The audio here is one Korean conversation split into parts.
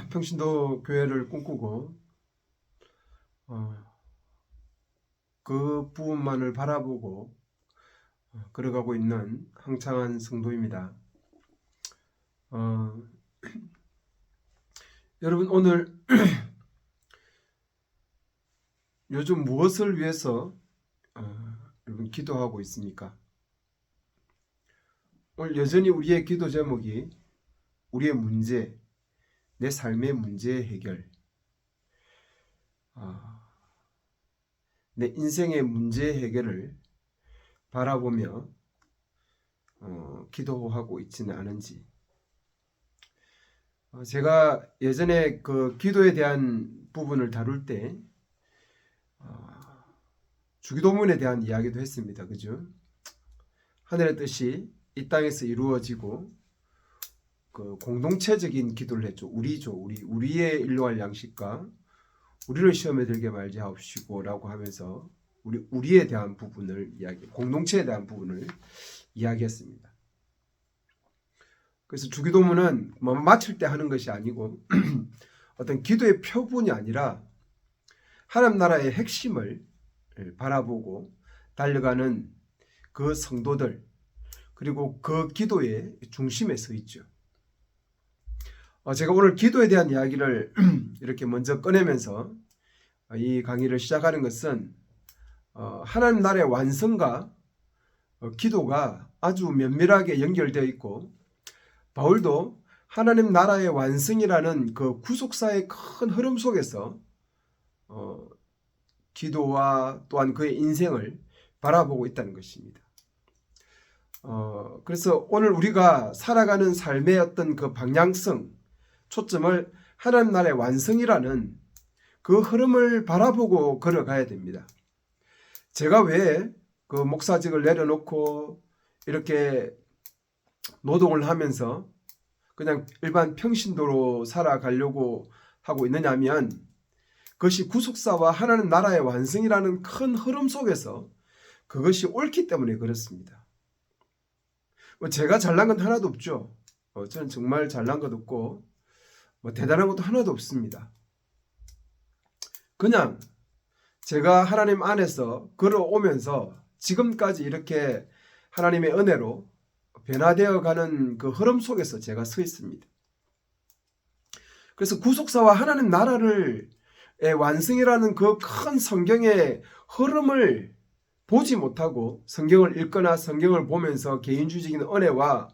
평신도 교회를 꿈꾸고 어, 그 부분만을 바라보고 걸어가고 있는 항창한 성도입니다. 어, 여러분 오늘 요즘 무엇을 위해서 여러분 기도하고 있습니까? 오늘 여전히 우리의 기도 제목이 우리의 문제, 내 삶의 문제 해결, 내 인생의 문제 해결을 바라보며 기도하고 있지는 않은지. 제가 예전에 그 기도에 대한 부분을 다룰 때 주기도문에 대한 이야기도 했습니다. 그죠? 하늘의 뜻이 이 땅에서 이루어지고 그 공동체적인 기도를 했죠. 우리의 일용할 양식과 우리를 시험에 들게 말지 하옵시고라고 하면서 우리에 대한 부분을 공동체에 대한 부분을 이야기했습니다. 그래서 주기도문은 마칠 때 하는 것이 아니고 어떤 기도의 표본이 아니라 하나님 나라의 핵심을 바라보고 달려가는 그 성도들, 그리고 그 기도의 중심에 서 있죠. 제가 오늘 기도에 대한 이야기를 이렇게 먼저 꺼내면서 이 강의를 시작하는 것은 하나님 나라의 완성과 기도가 아주 면밀하게 연결되어 있고, 바울도 하나님 나라의 완성이라는 그 구속사의 큰 흐름 속에서 기도와 또한 그의 인생을 바라보고 있다는 것입니다. 그래서 오늘 우리가 살아가는 삶의 어떤 그 방향성, 초점을 하나님 나라의 완성이라는 그 흐름을 바라보고 걸어가야 됩니다. 제가 왜 그 목사직을 내려놓고 이렇게 노동을 하면서 그냥 일반 평신도로 살아가려고 하고 있느냐면, 그것이 구속사와 하나님 나라의 완성이라는 큰 흐름 속에서 그것이 옳기 때문에 그렇습니다. 제가 잘난 건 하나도 없죠. 저는 정말 잘난 것 없고 대단한 것도 하나도 없습니다. 그냥 제가 하나님 안에서 걸어오면서 지금까지 이렇게 하나님의 은혜로 변화되어 가는 그 흐름 속에서 제가 서 있습니다. 그래서 구속사와 하나님 나라를 완성이라는 그 큰 성경의 흐름을 보지 못하고 성경을 읽거나 성경을 보면서 개인주의적인 은혜와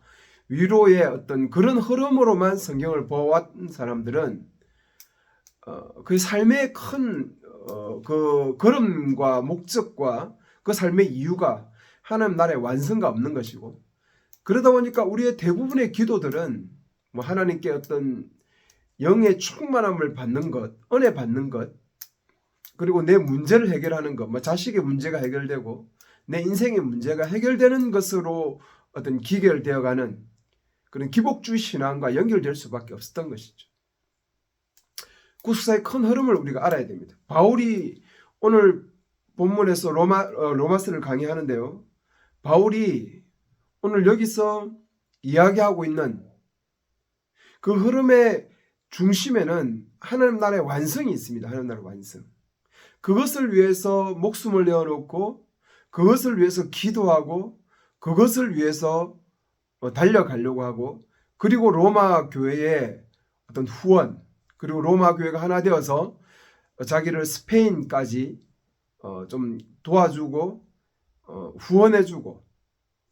위로의 어떤 그런 흐름으로만 성경을 보아왔던 사람들은 그 삶의 큰 그 걸음과 목적과 그 삶의 이유가 하나님 나라의 완성과 없는 것이고, 그러다 보니까 우리의 대부분의 기도들은 하나님께 어떤 영의 충만함을 받는 것, 은혜 받는 것, 그리고 내 문제를 해결하는 것, 자식의 문제가 해결되고 내 인생의 문제가 해결되는 것으로 어떤 기결되어가는 그런 기복주의 신앙과 연결될 수밖에 없었던 것이죠. 구속사의 큰 흐름을 우리가 알아야 됩니다. 바울이 오늘 본문에서 로마서를 강의하는데요, 바울이 오늘 여기서 이야기하고 있는 그 흐름의 중심에는 하나님 나라의 완성이 있습니다. 하나님 나라의 완성. 그것을 위해서 목숨을 내어놓고 그것을 위해서 기도하고 그것을 위해서 달려가려고 하고, 그리고 로마 교회의 어떤 후원, 그리고 로마 교회가 하나 되어서 자기를 스페인까지 좀 도와주고 후원해주고,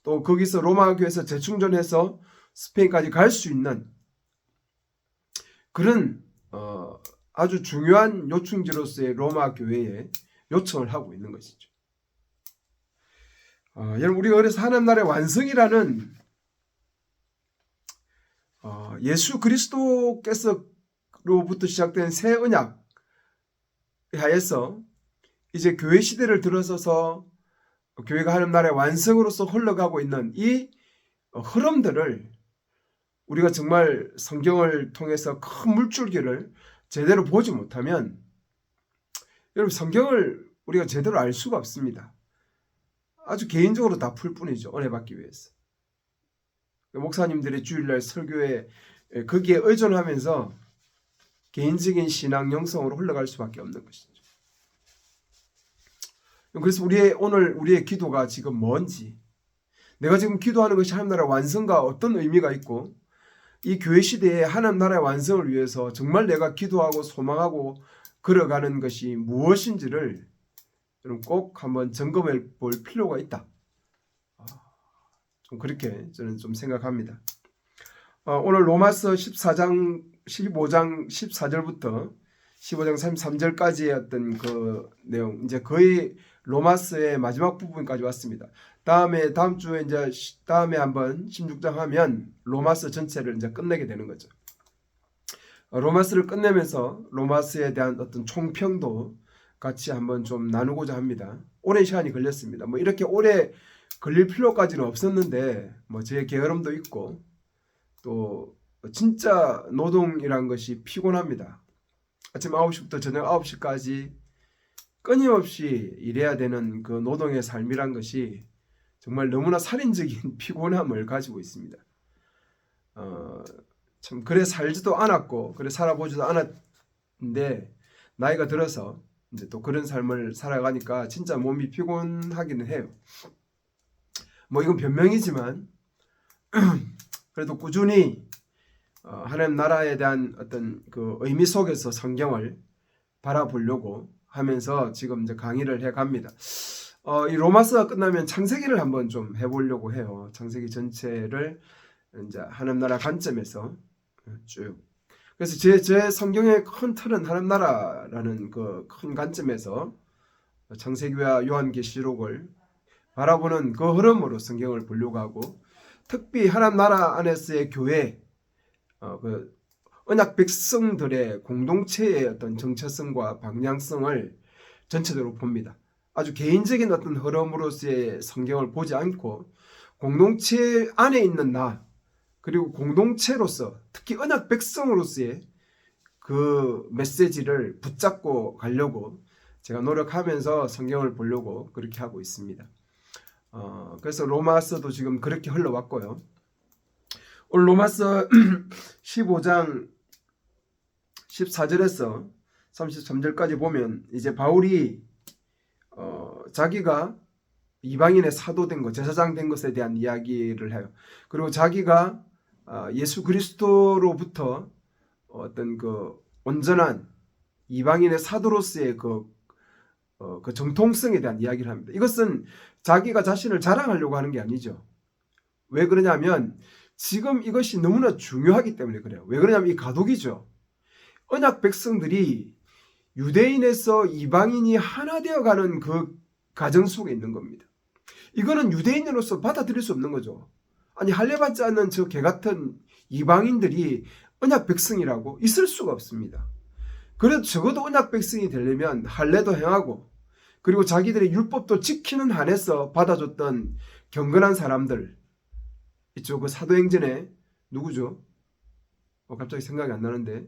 또 거기서 로마 교회에서 재충전해서 스페인까지 갈 수 있는 그런 아주 중요한 요충지로서의 로마 교회에 요청을 하고 있는 것이죠. 여러분, 우리가 그래서 하나님 나라의 완성이라는 예수 그리스도께서로부터 시작된 새 언약 하에서 이제 교회 시대를 들어서서 교회가 하나님 나라의 완성으로서 흘러가고 있는 이 흐름들을 우리가 정말 성경을 통해서 큰 물줄기를 제대로 보지 못하면, 여러분, 성경을 우리가 제대로 알 수가 없습니다. 아주 개인적으로 다 풀 뿐이죠. 은혜 받기 위해서. 목사님들의 주일날 설교에 거기에 의존하면서 개인적인 신앙 영성으로 흘러갈 수밖에 없는 것이죠. 그래서 오늘 우리의 기도가 지금 뭔지, 내가 지금 기도하는 것이 하나님 나라 완성과 어떤 의미가 있고, 이 교회 시대에 하나님 나라의 완성을 위해서 정말 내가 기도하고 소망하고 걸어가는 것이 무엇인지를 여러분 꼭 한번 점검해 볼 필요가 있다. 좀 그렇게 저는 좀 생각합니다. 오늘 로마서 15장 14절부터 15장 33절까지의 어떤 그 내용, 이제 거의 로마서의 마지막 부분까지 왔습니다. 다음 주에 이제 다음에 한번 16장 하면 로마서 전체를 이제 끝내게 되는 거죠. 로마서를 끝내면서 로마서에 대한 어떤 총평도 같이 한번 좀 나누고자 합니다. 오랜 시간이 걸렸습니다. 뭐 이렇게 오래 걸릴 필요까지는 없었는데, 뭐 제 게으름도 있고, 또 진짜 노동이란 것이 피곤합니다. 아침 9시부터 저녁 9시까지 끊임없이 일해야 되는 그 노동의 삶이란 것이 정말 너무나 살인적인 피곤함을 가지고 있습니다. 참 그래 살지도 않았고 그래 살아보지도 않았는데, 나이가 들어서 이제 또 그런 삶을 살아가니까 진짜 몸이 피곤하기는 해요. 뭐 이건 변명이지만 그래도 꾸준히 하나님 나라에 대한 어떤 그 의미 속에서 성경을 바라보려고 하면서 지금 이제 강의를 해 갑니다. 이 로마서가 끝나면 창세기를 한번 좀 해보려고 해요. 창세기 전체를 이제 하나님 나라 관점에서 쭉. 그래서 제 성경의 큰 틀은 하나님 나라라는 그 큰 관점에서 창세기와 요한계시록을 바라보는 그 흐름으로 성경을 보려고 하고, 특히 하나님 나라 안에서의 교회, 그 언약 백성들의 공동체의 어떤 정체성과 방향성을 전체적으로 봅니다. 아주 개인적인 어떤 흐름으로서의 성경을 보지 않고 공동체 안에 있는 나, 그리고 공동체로서 특히 언약 백성으로서의 그 메시지를 붙잡고 가려고 제가 노력하면서 성경을 보려고 그렇게 하고 있습니다. 그래서 로마서도 지금 그렇게 흘러왔고요. 오늘 로마서 15장 14절에서 33절까지 보면 이제 바울이 자기가 이방인의 사도된 것, 제사장 된 것에 대한 이야기를 해요. 그리고 자기가 예수 그리스도로부터 어떤 그 온전한 이방인의 사도로서의 그 정통성에 대한 이야기를 합니다. 이것은 자기가 자신을 자랑하려고 하는 게 아니죠. 왜 그러냐면 지금 이것이 너무나 중요하기 때문에 그래요. 왜 그러냐면 이 가독이죠. 언약 백성들이 유대인에서 이방인이 하나 되어가는 그 과정 속에 있는 겁니다. 이거는 유대인으로서 받아들일 수 없는 거죠. 아니 할례받지 않는 저 개같은 이방인들이 언약 백성이라고 있을 수가 없습니다. 그래도 적어도 언약 백성이 되려면 할례도 행하고, 그리고 자기들의 율법도 지키는 한에서 받아줬던 경건한 사람들 있죠. 그 사도행전에 누구죠? 갑자기 생각이 안 나는데,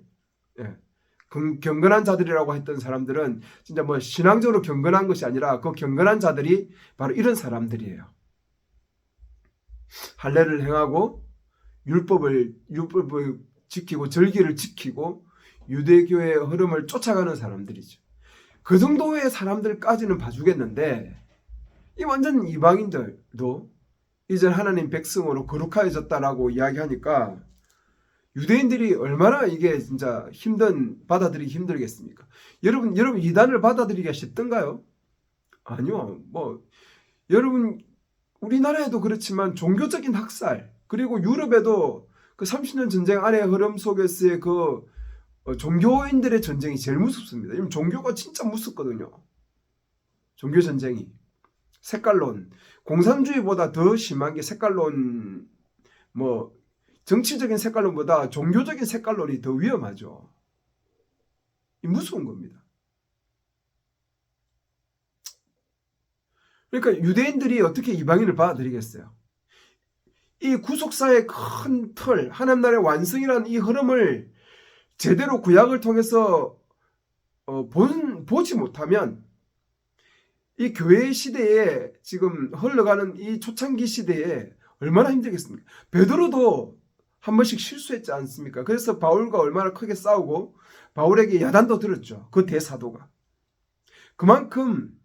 경건한 자들이라고 했던 사람들은 진짜 뭐 신앙적으로 경건한 것이 아니라 그 경건한 자들이 바로 이런 사람들이에요. 할례를 행하고 율법을 지키고 절기를 지키고 유대교의 흐름을 쫓아가는 사람들이죠. 그 정도의 사람들까지는 봐주겠는데, 이 완전 이방인들도 이제 하나님 백성으로 거룩하여졌다라고 이야기하니까 유대인들이 얼마나 이게 진짜 받아들이기 힘들겠습니까? 여러분 이단을 받아들이기가 쉽던가요? 아니요. 뭐 여러분 우리나라에도 그렇지만 종교적인 학살, 그리고 유럽에도 그 30년 전쟁 안의 흐름 속에서의 그 종교인들의 전쟁이 제일 무섭습니다. 이건 종교가 진짜 무섭거든요. 종교 전쟁이. 색깔론, 공산주의보다 더 심한 게 색깔론, 뭐 정치적인 색깔론보다 종교적인 색깔론이 더 위험하죠. 이 무서운 겁니다. 그러니까 유대인들이 어떻게 이방인을 받아들이겠어요? 이 구속사의 큰 틀, 하나님 나라의 완성이라는 이 흐름을 제대로 구약을 통해서 보지 못하면 이 교회 시대에 지금 흘러가는 이 초창기 시대에 얼마나 힘들겠습니까? 베드로도 한 번씩 실수했지 않습니까? 그래서 바울과 얼마나 크게 싸우고 바울에게 야단도 들었죠. 그 대사도가. 그만큼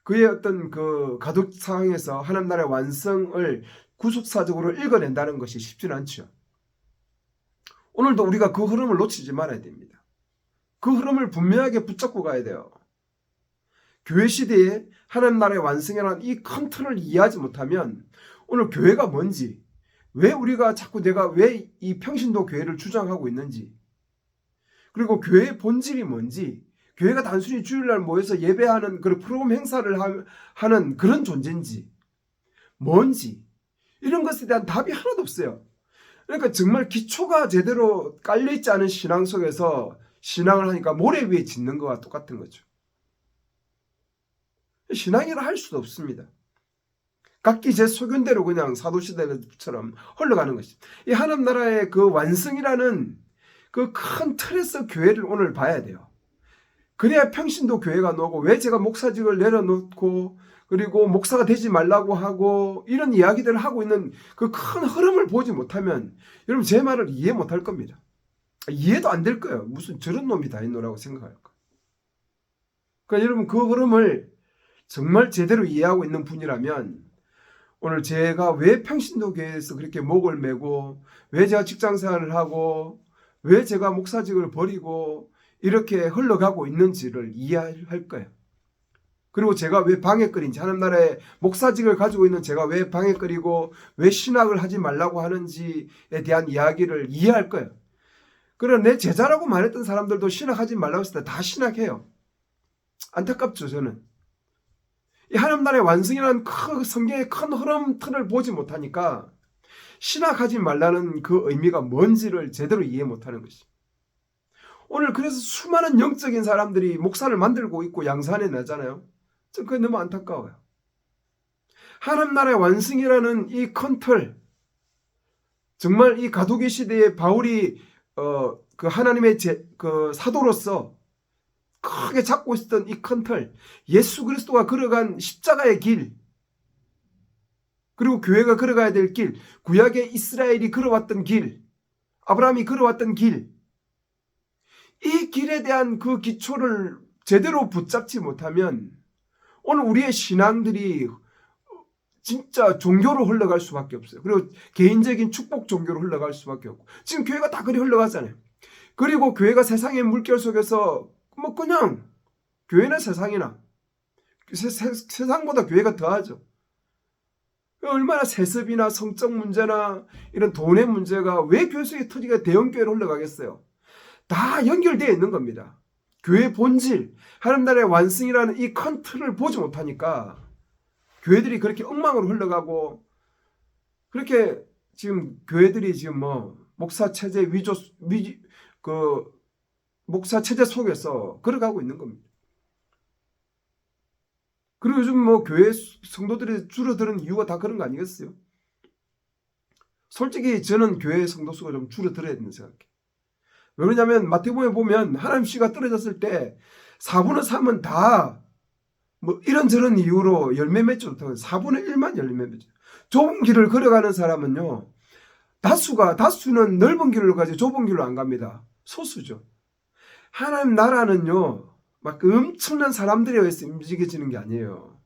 그의 어떤 그 가독 상황에서 하나님 나라의 완성을 구속사적으로 읽어낸다는 것이 쉽지는 않죠. 오늘도 우리가 그 흐름을 놓치지 말아야 됩니다. 그 흐름을 분명하게 붙잡고 가야 돼요. 교회 시대에 하나님 나라의 완성이라는 이 큰 틀을 이해하지 못하면 오늘 교회가 뭔지, 왜 우리가 자꾸 내가 왜 이 평신도 교회를 주장하고 있는지, 그리고 교회의 본질이 뭔지, 교회가 단순히 주일날 모여서 예배하는 그런 프로그램 행사를 하는 그런 존재인지 뭔지 이런 것에 대한 답이 하나도 없어요. 그러니까 정말 기초가 제대로 깔려있지 않은 신앙 속에서 신앙을 하니까 모래 위에 짓는 것과 똑같은 거죠. 신앙이라 할 수도 없습니다. 각기 제 소견대로 그냥 사도시대처럼 흘러가는 것입니다. 이 하나님 나라의 그 완성이라는 그 큰 틀에서 교회를 오늘 봐야 돼요. 그래야 평신도 교회가 나오고, 왜 제가 목사직을 내려놓고 그리고 목사가 되지 말라고 하고 이런 이야기들을 하고 있는 그 큰 흐름을 보지 못하면 여러분 제 말을 이해 못할 겁니다. 이해도 안 될 거예요. 무슨 저런 놈이 다 있노라고 생각할 거예요. 그러니까 여러분 그 흐름을 정말 제대로 이해하고 있는 분이라면 오늘 제가 왜 평신도 교회에서 그렇게 목을 메고, 왜 제가 직장생활을 하고, 왜 제가 목사직을 버리고 이렇게 흘러가고 있는지를 이해할 거예요. 그리고 제가 왜 방해거리인지, 하나님 나라의 목사직을 가지고 있는 제가 왜 방해거리고 왜 신학을 하지 말라고 하는지에 대한 이야기를 이해할 거예요. 그러나 내 제자라고 말했던 사람들도 신학하지 말라고 했을 때 다 신학해요. 안타깝죠, 저는. 이 하나님 나라의 완성이라는 성경의 큰 흐름 틀을 보지 못하니까 신학하지 말라는 그 의미가 뭔지를 제대로 이해 못하는 것이. 오늘 그래서 수많은 영적인 사람들이 목사를 만들고 있고 양산해 내잖아요. 저 그게 너무 안타까워요. 하나님 나라의 완성이라는 이 큰 틀, 정말 이 가두기 시대에 바울이 그 하나님의 그 사도로서 크게 잡고 있었던 이 큰 틀, 예수 그리스도가 걸어간 십자가의 길, 그리고 교회가 걸어가야 될 길, 구약의 이스라엘이 걸어왔던 길, 아브라함이 걸어왔던 길, 이 길에 대한 그 기초를 제대로 붙잡지 못하면 오늘 우리의 신앙들이 진짜 종교로 흘러갈 수밖에 없어요. 그리고 개인적인 축복 종교로 흘러갈 수밖에 없고, 지금 교회가 다 그리 흘러가잖아요. 그리고 교회가 세상의 물결 속에서 뭐 그냥 교회나 세상이나 세상보다 교회가 더하죠. 얼마나 세습이나 성적 문제나 이런 돈의 문제가 왜 교회 속에 터지게 대형 교회로 흘러가겠어요. 다 연결되어 있는 겁니다. 교회의 본질, 하나님 나라의 완성이라는 이 큰 틀을 보지 못하니까 교회들이 그렇게 엉망으로 흘러가고, 그렇게 지금 교회들이 지금 뭐 목사 체제 목사 체제 속에서 걸어가고 있는 겁니다. 그리고 요즘 뭐 교회 성도들이 줄어드는 이유가 다 그런 거 아니겠어요? 솔직히 저는 교회 성도 수가 좀 줄어들어야 된다고 생각해요. 왜 그러냐면 마태복음에 보면 하나님 씨가 떨어졌을 때 4분의 3은 다 뭐 이런저런 이유로 열매 맺지 못하고 4분의 1만 열매 맺죠. 좁은 길을 걸어가는 사람은요, 다수는 넓은 길로 가지 좁은 길로 안 갑니다. 소수죠. 하나님 나라는요, 막 엄청난 사람들에 의해서 움직여지는 게 아니에요.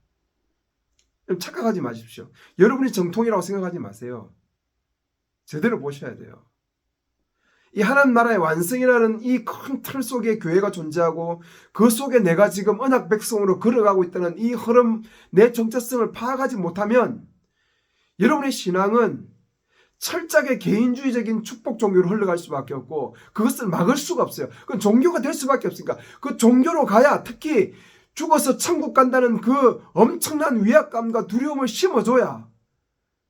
착각하지 마십시오. 여러분이 정통이라고 생각하지 마세요. 제대로 보셔야 돼요. 이 하나님 나라의 완성이라는 이 큰 틀 속에 교회가 존재하고, 그 속에 내가 지금 언약 백성으로 걸어가고 있다는 이 흐름, 내 정체성을 파악하지 못하면 여러분의 신앙은 철저하게 개인주의적인 축복 종교로 흘러갈 수밖에 없고, 그것을 막을 수가 없어요. 그건 종교가 될 수밖에 없으니까. 그 종교로 가야, 특히 죽어서 천국 간다는 그 엄청난 위압감과 두려움을 심어줘야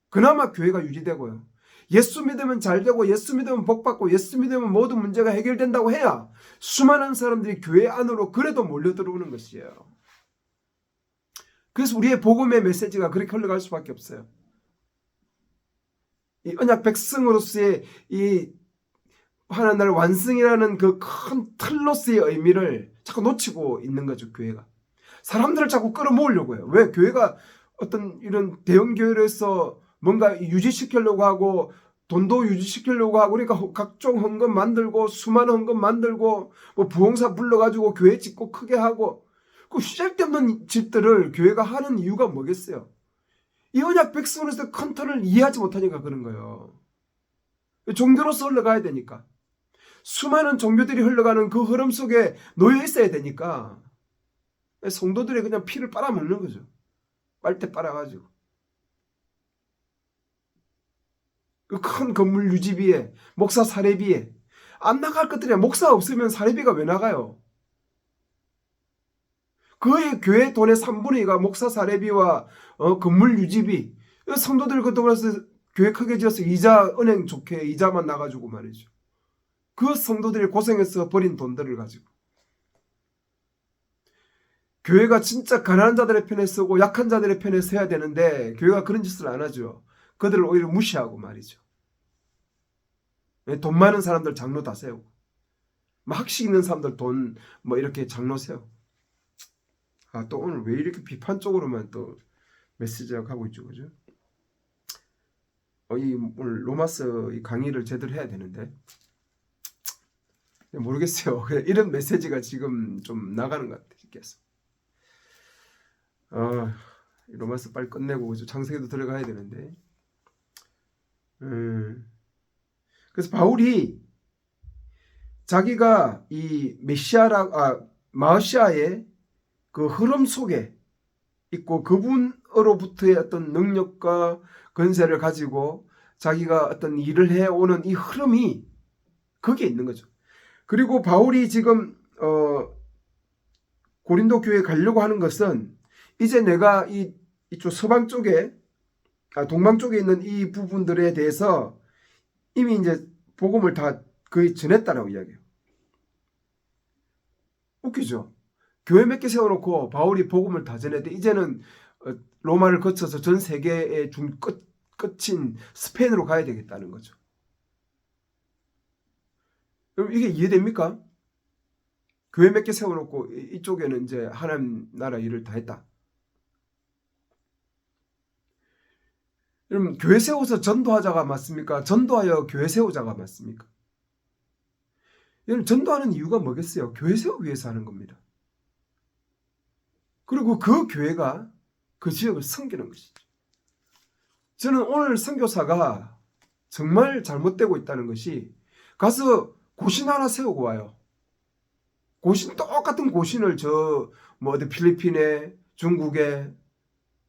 그나마 교회가 유지되고요. 예수 믿으면 잘 되고, 예수 믿으면 복 받고, 예수 믿으면 모든 문제가 해결된다고 해야 수많은 사람들이 교회 안으로 그래도 몰려들어오는 것이에요. 그래서 우리의 복음의 메시지가 그렇게 흘러갈 수밖에 없어요. 이 언약 백성으로서의 이 하나님 나라의 완성이라는 그 큰 틀로서의 의미를 자꾸 놓치고 있는 거죠, 교회가. 사람들을 자꾸 끌어모으려고 해요. 왜? 교회가 어떤 이런 대형 교회로서 뭔가 유지시키려고 하고 돈도 유지시키려고 하고 그러니까 각종 헌금 만들고 수많은 헌금 만들고 뭐 부흥사 불러가지고 교회 짓고 크게 하고 그 시작되는 집들을 교회가 하는 이유가 뭐겠어요? 이 언약 백성으로서 컨트롤을 이해하지 못하니까 그런 거예요. 종교로서 흘러가야 되니까. 수많은 종교들이 흘러가는 그 흐름 속에 놓여 있어야 되니까 성도들이 그냥 피를 빨아먹는 거죠. 빨대 빨아가지고. 그 큰 건물 유지비에 목사 사례비에 안 나갈 것들이야. 목사 없으면 사례비가 왜 나가요? 그의 교회 돈의 3분의 2가 목사 사례비와 건물 유지비. 성도들 그동안에서 교회 크게 지어서 이자 은행 좋게 이자만 나가지고 말이죠. 그 성도들이 고생해서 버린 돈들을 가지고 교회가 진짜 가난한 자들의 편에 서고 약한 자들의 편에 서야 되는데 교회가 그런 짓을 안 하죠. 그들을 오히려 무시하고 말이죠. 돈 많은 사람들 장로 다 세우고 학식 있는 사람들 돈 뭐 이렇게 장로 세우고 또 오늘 왜 이렇게 비판적으로만 또 메시지가 가고 있죠, 그죠? 오늘 로마서 이 강의를 제대로 해야 되는데 모르겠어요. 이런 메시지가 지금 좀 나가는 것 같아요. 계속. 로마서 빨리 끝내고 창세기도 들어가야 되는데. 그래서 바울이 자기가 이 마시아의 그 흐름 속에 있고 그분으로부터의 어떤 능력과 권세를 가지고 자기가 어떤 일을 해오는 이 흐름이 거기에 있는 거죠. 그리고 바울이 지금 고린도 교회에 가려고 하는 것은 이제 내가 이쪽 서방 쪽에 동방 쪽에 있는 이 부분들에 대해서 이미 이제 복음을 다 거의 전했다라고 이야기해요. 웃기죠? 교회 몇 개 세워놓고 바울이 복음을 다 전했는데 이제는 로마를 거쳐서 전 세계의 끝인 스페인으로 가야 되겠다는 거죠. 그럼 이게 이해됩니까? 교회 몇 개 세워놓고 이쪽에는 이제 하나님 나라 일을 다 했다. 여러분 교회 세워서 전도하자가 맞습니까? 전도하여 교회 세우자가 맞습니까? 여러분 전도하는 이유가 뭐겠어요? 교회 세우기 위해서 하는 겁니다. 그리고 그 교회가 그 지역을 섬기는 것이죠. 저는 오늘 선교사가 정말 잘못되고 있다는 것이 가서 고신 하나 세우고 와요. 똑같은 고신을 어디 필리핀에 중국에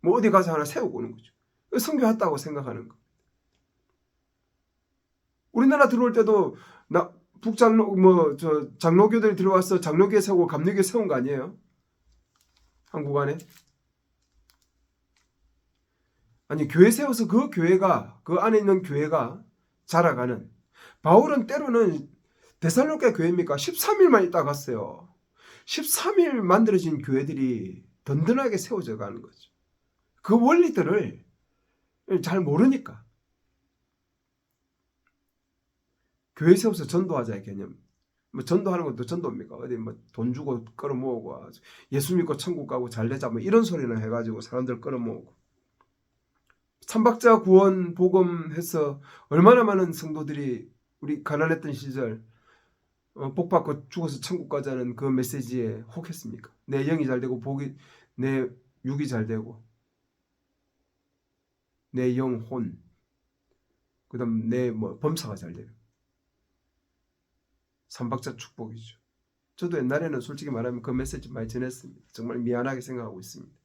어디 가서 하나 세우고 오는 거죠. 선교했다고 생각하는 거. 우리나라 들어올 때도 장로교들이 들어와서 장로교회 세우고 감리교회 세운 거 아니에요? 한국 안에? 아니 교회 세워서 그 교회가 그 안에 있는 교회가 자라가는. 바울은 때로는 데살로니가 교회입니까? 13일만 있다 갔어요. 13일 만들어진 교회들이 든든하게 세워져 가는 거죠. 그 원리들을 잘 모르니까. 교회 세워서 전도하자의 개념. 전도하는 것도 전도입니까? 어디 돈 주고 끌어모으고 예수 믿고 천국 가고 잘 되자 이런 소리나 해가지고 사람들 끌어모으고. 삼박자 구원 복음해서 얼마나 많은 성도들이 우리 가난했던 시절 복받고 죽어서 천국 가자는 그 메시지에 혹했습니까? 내 영이 잘 되고 내 육이 잘 되고 내 영혼 그 다음 내 범사가 잘 되고 삼박자 축복이죠. 저도 옛날에는 솔직히 말하면 그 메시지 많이 전했습니다. 정말 미안하게 생각하고 있습니다.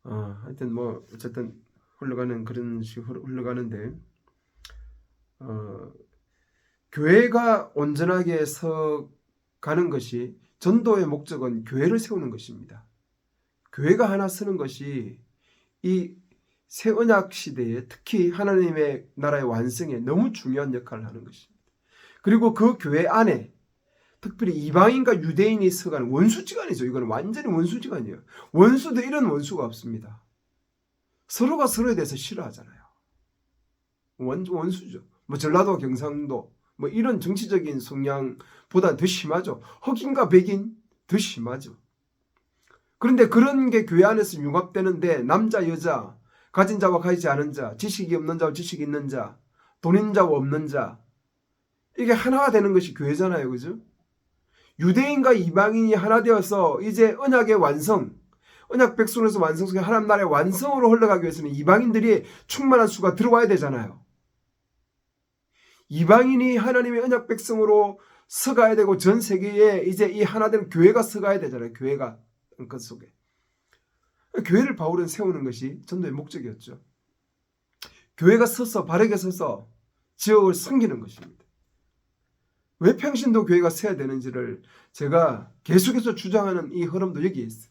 하여튼 어쨌든 흘러가는 그런 식으로 흘러가는데 교회가 온전하게 가는 것이 전도의 목적은 교회를 세우는 것입니다. 교회가 하나 서는 것이 이 새 언약 시대에 특히 하나님의 나라의 완성에 너무 중요한 역할을 하는 것입니다. 그리고 그 교회 안에 특별히 이방인과 유대인이 서가는 원수지간이죠. 이건 완전히 원수지간이에요. 원수도 이런 원수가 없습니다. 서로가 서로에 대해서 싫어하잖아요. 원수죠. 전라도, 경상도 이런 정치적인 성향보다 더 심하죠. 흑인과 백인 더 심하죠. 그런데 그런 게 교회 안에서 융합되는데 남자, 여자 가진 자와 가지지 않은 자, 지식이 없는 자와 지식이 있는 자, 돈 있는 자와 없는 자, 이게 하나가 되는 것이 교회잖아요. 그죠? 유대인과 이방인이 하나 되어서 이제 언약의 완성, 언약 백성으로서 완성 속에 하나님 나라의 완성으로 흘러가기 위해서는 이방인들이 충만한 수가 들어와야 되잖아요. 이방인이 하나님의 언약 백성으로 서가야 되고 전 세계에 이제 이 하나 되는 교회가 서가야 되잖아요. 교회가 그 속에. 교회를 바울은 세우는 것이 전도의 목적이었죠. 교회가 서서 바르게 서서 지역을 섬기는 것입니다. 왜 평신도 교회가 서야 되는지를 제가 계속해서 주장하는 이 흐름도 여기에 있어요.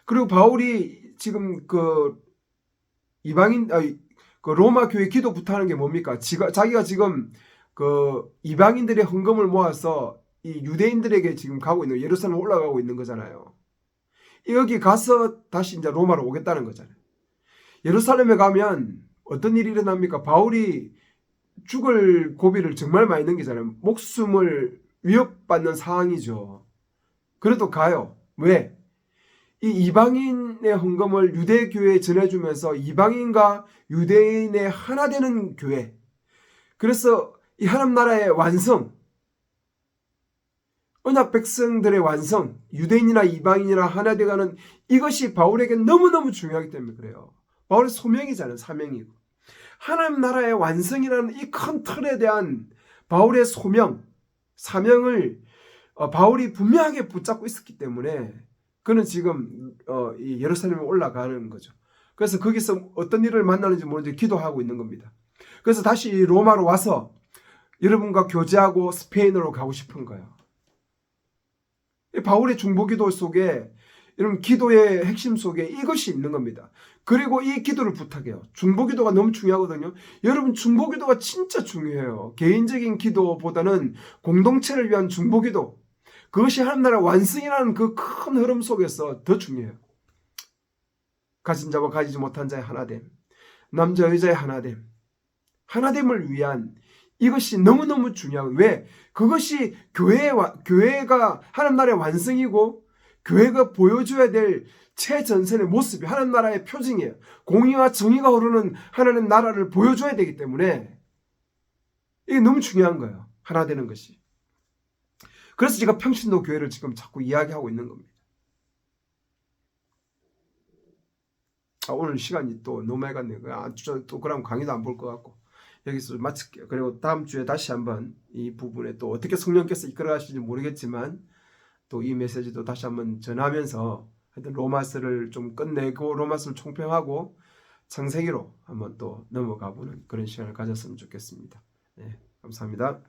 그리고 바울이 지금 그 로마 교회 기도부터 하는 게 뭡니까? 자기가 지금 그 이방인들의 헌금을 모아서 이 유대인들에게 지금 가고 있는, 예루살렘 올라가고 있는 거잖아요. 여기 가서 다시 이제 로마로 오겠다는 거잖아요. 예루살렘에 가면 어떤 일이 일어납니까? 바울이 죽을 고비를 정말 많이 넘기잖아요. 목숨을 위협받는 상황이죠. 그래도 가요. 왜? 이 이방인의 헌금을 유대교회에 전해주면서 이방인과 유대인의 하나 되는 교회. 그래서 이 하나님 나라의 완성, 언약 백성들의 완성, 유대인이나 이방인이나 하나 되가는 이것이 바울에게 너무너무 중요하기 때문에 그래요. 바울의 소명이잖아요. 사명이고. 하나님 나라의 완성이라는 이 큰 틀에 대한 바울의 소명, 사명을 바울이 분명하게 붙잡고 있었기 때문에 그는 지금 이 예루살렘에 올라가는 거죠. 그래서 거기서 어떤 일을 만나는지 모르는지 기도하고 있는 겁니다. 그래서 다시 로마로 와서 여러분과 교제하고 스페인으로 가고 싶은 거예요. 바울의 중보기도 속에 이런 기도의 핵심 속에 이것이 있는 겁니다. 그리고 이 기도를 부탁해요. 중보기도가 너무 중요하거든요. 여러분, 중보기도가 진짜 중요해요. 개인적인 기도보다는 공동체를 위한 중보기도, 그것이 하나님 나라 완성이라는 그 큰 흐름 속에서 더 중요해요. 가진 자와 가지지 못한 자의 하나됨, 남자 여자의 하나됨, 하나됨을 위한 이것이 너무너무 중요하고, 왜? 그것이 교회가 하나님 나라의 완성이고 교회가 보여줘야 될 최전선의 모습이 하나님 나라의 표징이에요. 공의와 정의가 흐르는 하나님 나라를 보여줘야 되기 때문에 이게 너무 중요한 거예요. 하나 되는 것이. 그래서 제가 평신도 교회를 지금 자꾸 이야기하고 있는 겁니다. 오늘 시간이 또 너무 많이 갔네요. 또 그럼 강의도 안 볼 것 같고 여기서 마칠게요. 그리고 다음 주에 다시 한번 이 부분에 또 어떻게 성령께서 이끌어 가실지 모르겠지만 또 이 메시지도 다시 한번 전하면서 하여튼 로마서를 좀 끝내고 로마서를 총평하고 창세기로 한번 또 넘어가 보는 그런 시간을 가졌으면 좋겠습니다. 네, 감사합니다.